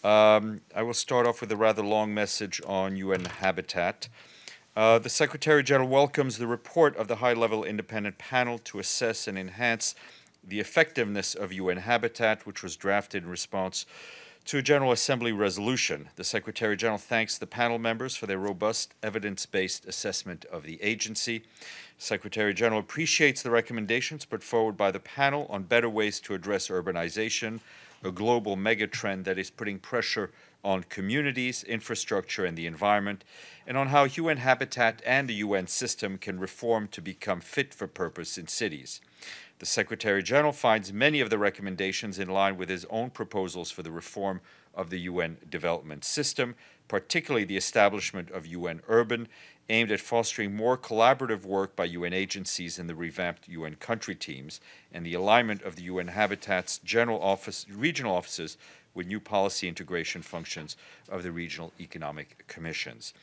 I will start off with a rather long message on UN Habitat. The Secretary General welcomes the report of the high-level independent panel to assess and enhance the effectiveness of UN Habitat, which was drafted in response to a General Assembly resolution. The Secretary General thanks the panel members for their robust, evidence-based assessment of the agency. Secretary General appreciates the recommendations put forward by the panel on better ways to address urbanization, a global megatrend that is putting pressure on communities, infrastructure, and the environment, and on how UN Habitat and the UN system can reform to become fit for purpose in cities. The Secretary General finds many of the recommendations in line with his own proposals for the reform of the UN development system, particularly the establishment of UN Urban, aimed at fostering more collaborative work by UN agencies and the revamped UN country teams, and the alignment of the UN Habitat's regional offices with new policy integration functions of the regional economic commissions.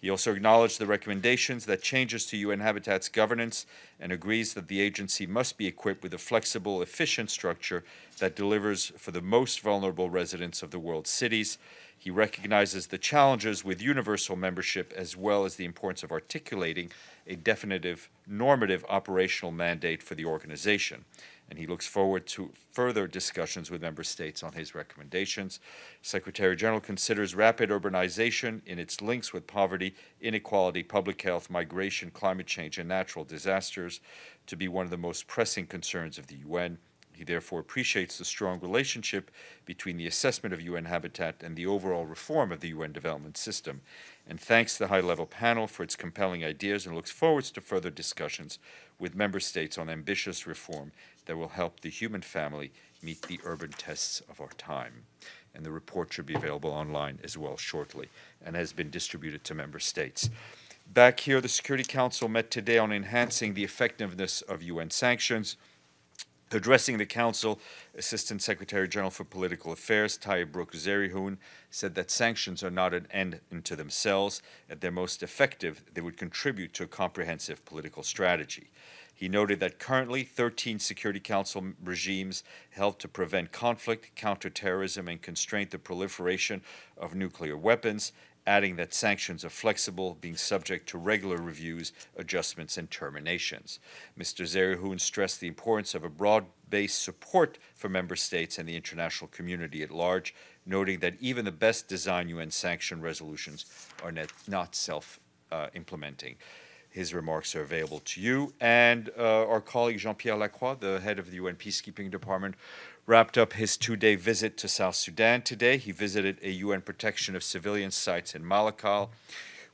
He also acknowledged the recommendations that changes to UN Habitat's governance and agrees that the agency must be equipped with a flexible, efficient structure that delivers for the most vulnerable residents of the world's cities. He recognizes the challenges with universal membership as well as the importance of articulating a definitive, normative operational mandate for the organization. And he looks forward to further discussions with member states on his recommendations. Secretary General considers rapid urbanization in its links with poverty, inequality, public health, migration, climate change, and natural disasters to be one of the most pressing concerns of the UN. He therefore appreciates the strong relationship between the assessment of UN Habitat and the overall reform of the UN development system, and thanks the high-level panel for its compelling ideas and looks forward to further discussions with member states on ambitious reform that will help the human family meet the urban tests of our time. And the report should be available online as well shortly and has been distributed to member states. Back here, the Security Council met today on enhancing the effectiveness of UN sanctions. Addressing the Council, Assistant Secretary General for Political Affairs, Taye Brooke-Zerihun, said that sanctions are not an end unto themselves. At their most effective, they would contribute to a comprehensive political strategy. He noted that currently 13 Security Council regimes help to prevent conflict, counter-terrorism, and constrain the proliferation of nuclear weapons, adding that sanctions are flexible, being subject to regular reviews, adjustments, and terminations. Mr. Zerihun stressed the importance of a broad-based support for member states and the international community at large, noting that even the best designed UN sanction resolutions are not self-implementing. His remarks are available to you. And our colleague Jean-Pierre Lacroix, the head of the UN Peacekeeping Department, wrapped up his two-day visit to South Sudan today. He visited a UN protection of civilian sites in Malakal,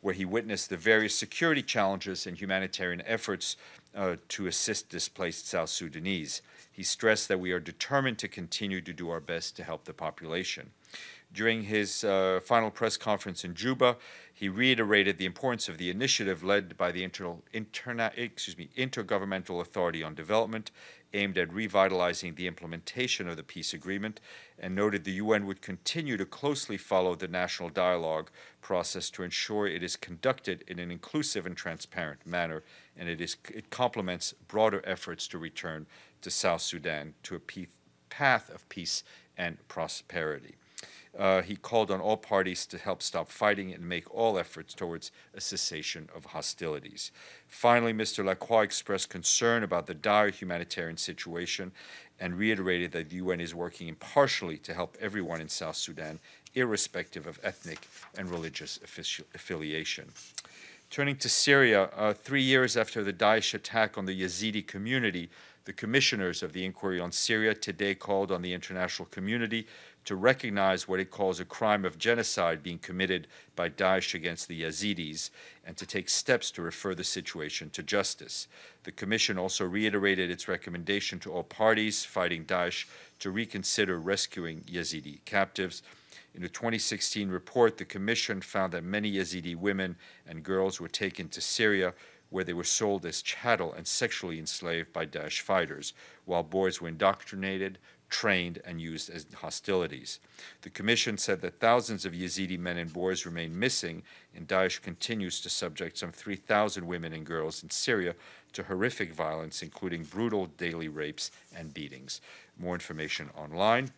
where he witnessed the various security challenges and humanitarian efforts to assist displaced South Sudanese. He stressed that we are determined to continue to do our best to help the population. During his final press conference in Juba, he reiterated the importance of the initiative led by the Intergovernmental Authority on Development, aimed at revitalizing the implementation of the peace agreement, and noted the UN would continue to closely follow the national dialogue process to ensure it is conducted in an inclusive and transparent manner, and it complements broader efforts to return to South Sudan to a path of peace and prosperity. He called on all parties to help stop fighting and make all efforts towards a cessation of hostilities. Finally, Mr. Lacroix expressed concern about the dire humanitarian situation and reiterated that the UN is working impartially to help everyone in South Sudan, irrespective of ethnic and religious affiliation. Turning to Syria, 3 years after the Daesh attack on the Yazidi community, the commissioners of the inquiry on Syria today called on the international community to recognize what it calls a crime of genocide being committed by Daesh against the Yazidis and to take steps to refer the situation to justice. The Commission also reiterated its recommendation to all parties fighting Daesh to reconsider rescuing Yazidi captives. In a 2016 report, the Commission found that many Yazidi women and girls were taken to Syria, where they were sold as chattel and sexually enslaved by Daesh fighters, while boys were indoctrinated, trained, and used as hostilities. The Commission said that thousands of Yazidi men and boys remain missing, and Daesh continues to subject some 3,000 women and girls in Syria to horrific violence, including brutal daily rapes and beatings. More information online.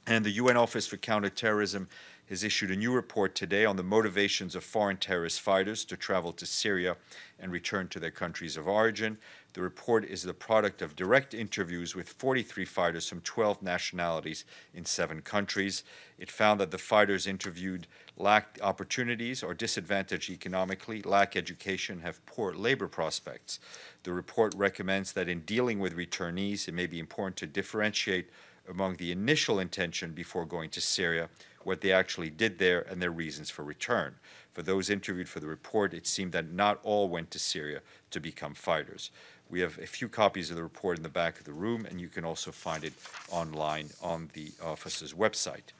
And the UN Office for Counter-terrorism has issued a new report today on the motivations of foreign terrorist fighters to travel to Syria and return to their countries of origin. The report is the product of direct interviews with 43 fighters from 12 nationalities in 7 countries. It found that the fighters interviewed lacked opportunities or disadvantaged economically, lack education, have poor labor prospects. The report recommends that in dealing with returnees, it may be important to differentiate among the initial intention before going to Syria, what they actually did there, and their reasons for return. For those interviewed for the report, it seemed that not all went to Syria to become fighters. We have a few copies of the report in the back of the room, and you can also find it online on the office's website.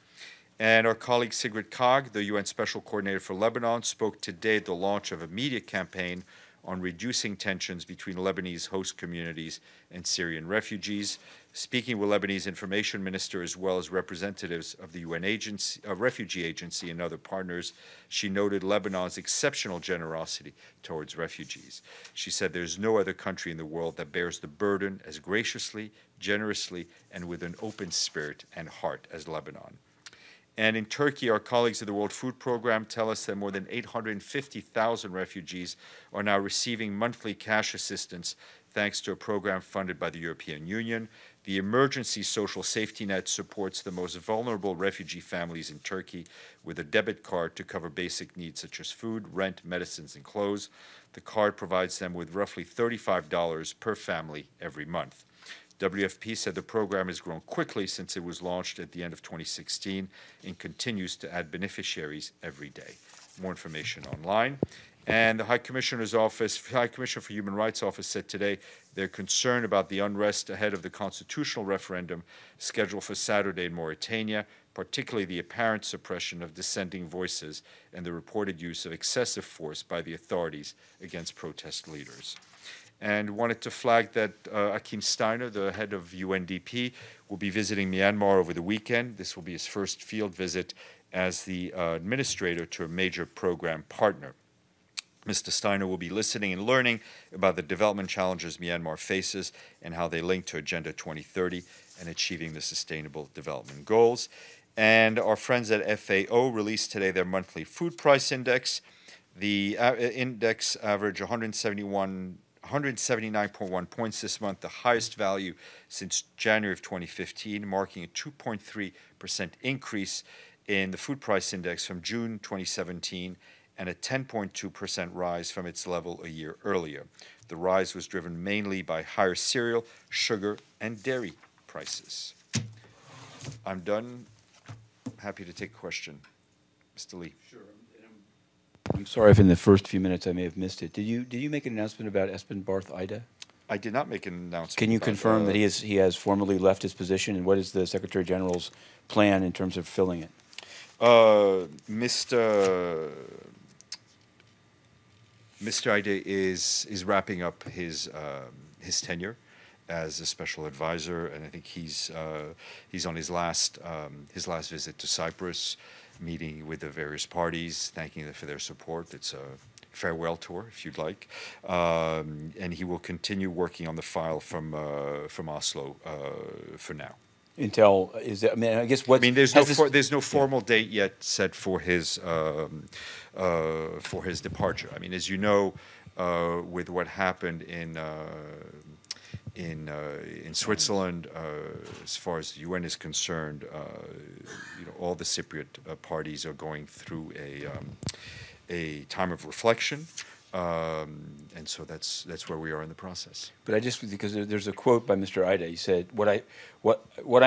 And our colleague Sigrid Kaag, the UN Special Coordinator for Lebanon, spoke today at the launch of a media campaign on reducing tensions between Lebanese host communities and Syrian refugees. Speaking with Lebanese Information Minister as well as representatives of the UN Refugee Agency and other partners, she noted Lebanon's exceptional generosity towards refugees. She said there's no other country in the world that bears the burden as graciously, generously, and with an open spirit and heart as Lebanon. And in Turkey, our colleagues at the World Food Programme tell us that more than 850,000 refugees are now receiving monthly cash assistance thanks to a program funded by the European Union. The emergency social safety net supports the most vulnerable refugee families in Turkey with a debit card to cover basic needs such as food, rent, medicines, and clothes. The card provides them with roughly $35 per family every month. WFP said the program has grown quickly since it was launched at the end of 2016 and continues to add beneficiaries every day. More information online. And the High Commissioner for Human Rights Office said today they're concerned about the unrest ahead of the constitutional referendum scheduled for Saturday in Mauritania, particularly the apparent suppression of dissenting voices and the reported use of excessive force by the authorities against protest leaders. And wanted to flag that Achim Steiner, the head of UNDP, will be visiting Myanmar over the weekend. This will be his first field visit as the administrator to a major program partner. Mr. Steiner will be listening and learning about the development challenges Myanmar faces and how they link to Agenda 2030 and achieving the Sustainable Development Goals. And our friends at FAO released today their monthly food price index. The index averaged 179.1 points this month, the highest value since January of 2015, marking a 2.3% increase in the food price index from June 2017 and a 10.2% rise from its level a year earlier. The rise was driven mainly by higher cereal, sugar, and dairy prices. I'm done. Happy to take a question. Mr. Lee. Sure. I'm sorry if in the first few minutes I may have missed it. Did you make an announcement about Espen Barth Eide? I did not make an announcement. Can you confirm that he has formally left his position, and what is the Secretary General's plan in terms of filling it? Mr. Eide is wrapping up his tenure as a special advisor, and I think he's on his last visit to Cyprus, meeting with the various parties, thanking them for their support. It's a farewell tour, if you'd like, and he will continue working on the file from Oslo for now. Until I mean, I guess what? I mean, there's no formal date yet set for his departure. I mean, as you know, with what happened in Switzerland, as far as the UN is concerned, all the Cypriot parties are going through a time of reflection, and so that's where we are in the process. But because there's a quote by Mr. Eide. He said, "What I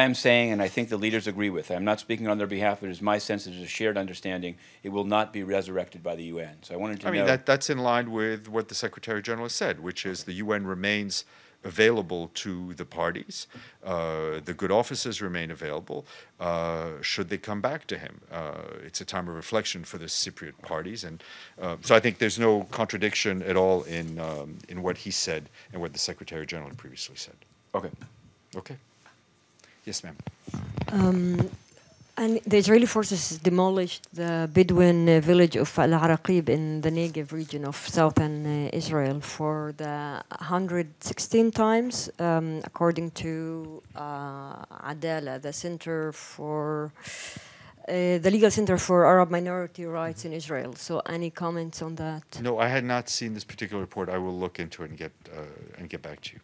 am saying, and I think the leaders agree with. I'm not speaking on their behalf, but it is my sense that there's a shared understanding. It will not be resurrected by the UN." So I wanted to know. I mean, that's in line with what the Secretary General has said, which is the UN remains available to the parties. The good officers remain available should they come back to him. It's a time of reflection for the Cypriot parties, and so I think there's no contradiction at all in what he said and what the Secretary General had previously said. Okay. Okay. Yes, ma'am. And the Israeli forces demolished the Bedouin village of Al-Araqib in the Negev region of southern Israel for the 116 times, according to Adala, the Center for the Legal Center for Arab Minority Rights in Israel. So, any comments on that? No, I had not seen this particular report. I will look into it and get back to you.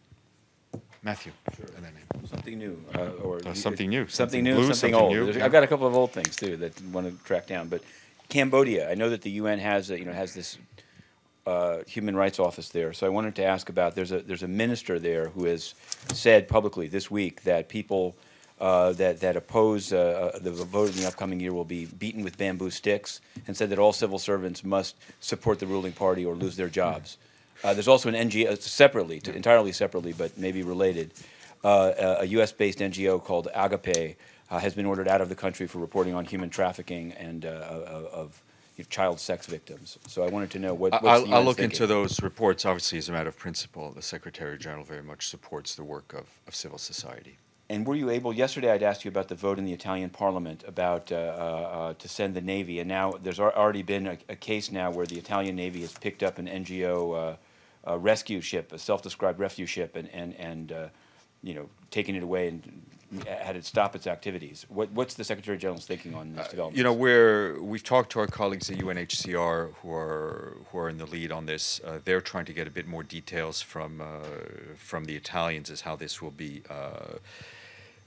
Matthew, sure. And then something new, or something new, something new, blue, something old. New, yeah. I've got a couple of old things too that I want to track down. But Cambodia, I know that the UN has has this human rights office there. So I wanted to ask about there's a minister there who has said publicly this week that people that oppose the vote in the upcoming year will be beaten with bamboo sticks, and said that all civil servants must support the ruling party or lose their jobs. There's also an NGO separately, entirely separately, but maybe related. A U.S.-based NGO called Agape has been ordered out of the country for reporting on human trafficking and of child sex victims. So I wanted to know what's the UN's I'll look thinking? into those reports. Obviously, as a matter of principle, the Secretary General very much supports the work of civil society. And were you able, yesterday I'd asked you about the vote in the Italian Parliament about to send the Navy, and now there's already been a case now where the Italian Navy has picked up an NGO rescue ship, a self-described rescue ship, and taken it away and had it stop its activities. What's the Secretary General's thinking on this development? We've talked to our colleagues at UNHCR who are in the lead on this. They're trying to get a bit more details from the Italians as how this will be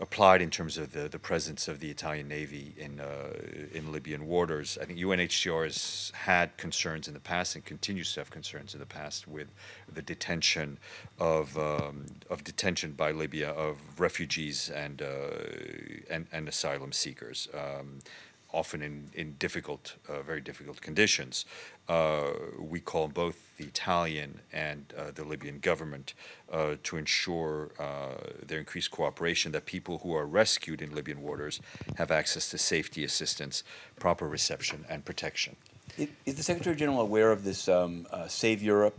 applied in terms of the presence of the Italian Navy in Libyan waters. I think UNHCR has had concerns in the past and continues to have concerns in the past with the detention of detention by Libya of refugees and asylum seekers, often in difficult, very difficult conditions. We call both the Italian and the Libyan government to ensure their increased cooperation, that people who are rescued in Libyan waters have access to safety assistance, proper reception, and protection. Is the Secretary General aware of this Save Europe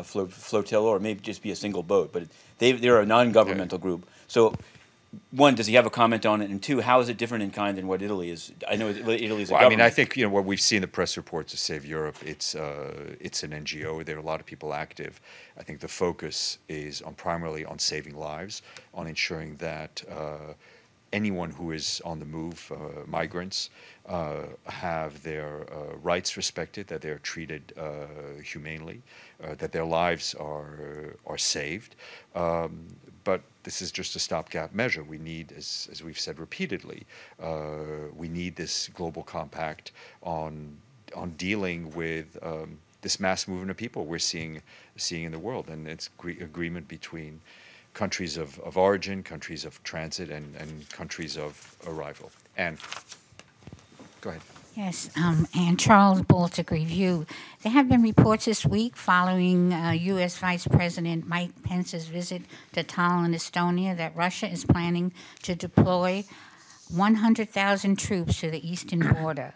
flotilla, or maybe just be a single boat? But they're a non-governmental group. So, one, does he have a comment on it? And two, how is it different in kind than what Italy is? I know Italy is a government. I mean, I think what we've seen the press reports of Save Europe. It's an NGO. There are a lot of people active. I think the focus is primarily on saving lives, on ensuring that anyone who is on the move, migrants, have their rights respected, that they're treated humanely, that their lives are saved. But this is just a stopgap measure. We need, as we've said repeatedly, we need this global compact on dealing with this mass movement of people we're seeing in the world, and it's agreement between countries of origin, countries of transit, and countries of arrival. Anne, go ahead. Yes, and Charles, Baltic Review. There have been reports this week following U.S. Vice President Mike Pence's visit to Tallinn, Estonia, that Russia is planning to deploy 100,000 troops to the eastern border.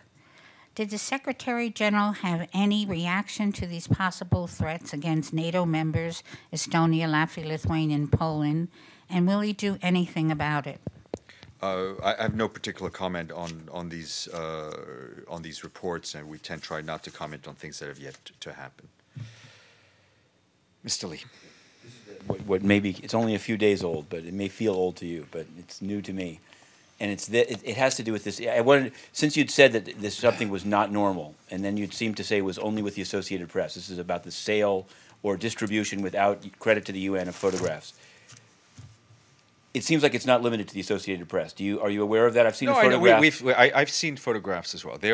Did the Secretary General have any reaction to these possible threats against NATO members, Estonia, Latvia, Lithuania, and Poland, and will he do anything about it? I have no particular comment on these reports, and we try not to comment on things that have yet to happen. Mr. Lee. What maybe it's only a few days old, but it may feel old to you, but it's new to me, and it has to do with this. I wanted, since you'd said that this something was not normal, and then you'd seem to say it was only with the Associated Press. This is about the sale or distribution without credit to the UN of photographs. It seems like it's not limited to the Associated Press. Are you aware of that? I've seen photographs. I've seen photographs as well. They've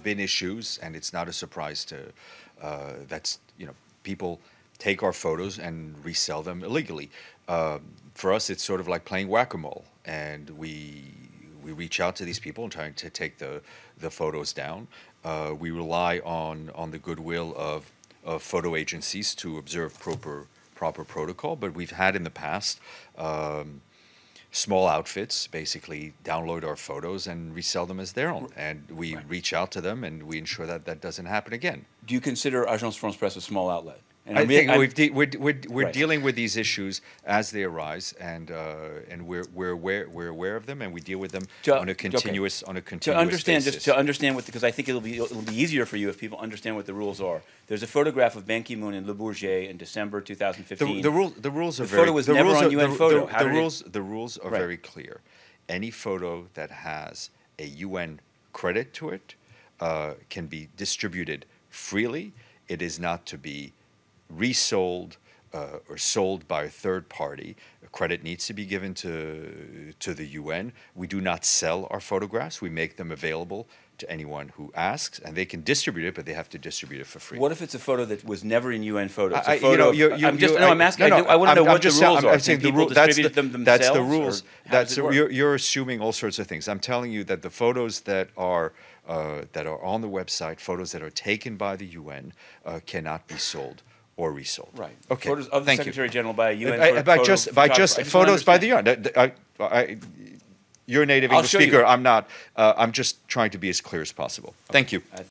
been issues, and it's not a surprise to people take our photos and resell them illegally. For us, it's sort of like playing whack-a-mole, and we reach out to these people and trying to take the photos down. We rely on the goodwill of photo agencies to observe proper protocol, but we've had in the past small outfits basically download our photos and resell them as their own, and we reach out to them and we ensure that that doesn't happen again. Do you consider Agence France Presse a small outlet? And I think we're right. dealing with these issues as they arise, and we're aware of them, and we deal with them on a continuous understand, basis. just to understand what, because I think it'll be easier for you if people understand what the rules are. There's a photograph of Ban Ki-moon in Le Bourget in December 2015. The rules are the very. photo was never on UN photo. The rules are very clear. Any photo that has a UN credit to it can be distributed freely. It is not to be resold or sold by a third party. Credit needs to be given to the UN. We do not sell our photographs. We make them available to anyone who asks, and they can distribute it, but they have to distribute it for free. What if it's a photo that was never in UN photos? I'm asking. I want to know what the rules are. I'm saying the people rule. distribute them themselves? That's the rules. That's You're assuming all sorts of things. I'm telling you that the photos that are on the website, photos that are taken by the UN, cannot be sold or resold. Right. Okay. Photos of the Thank Secretary you. General by a UN by just photos by the UN. You're a native English speaker. I'm not. I'm just trying to be as clear as possible. Thank you.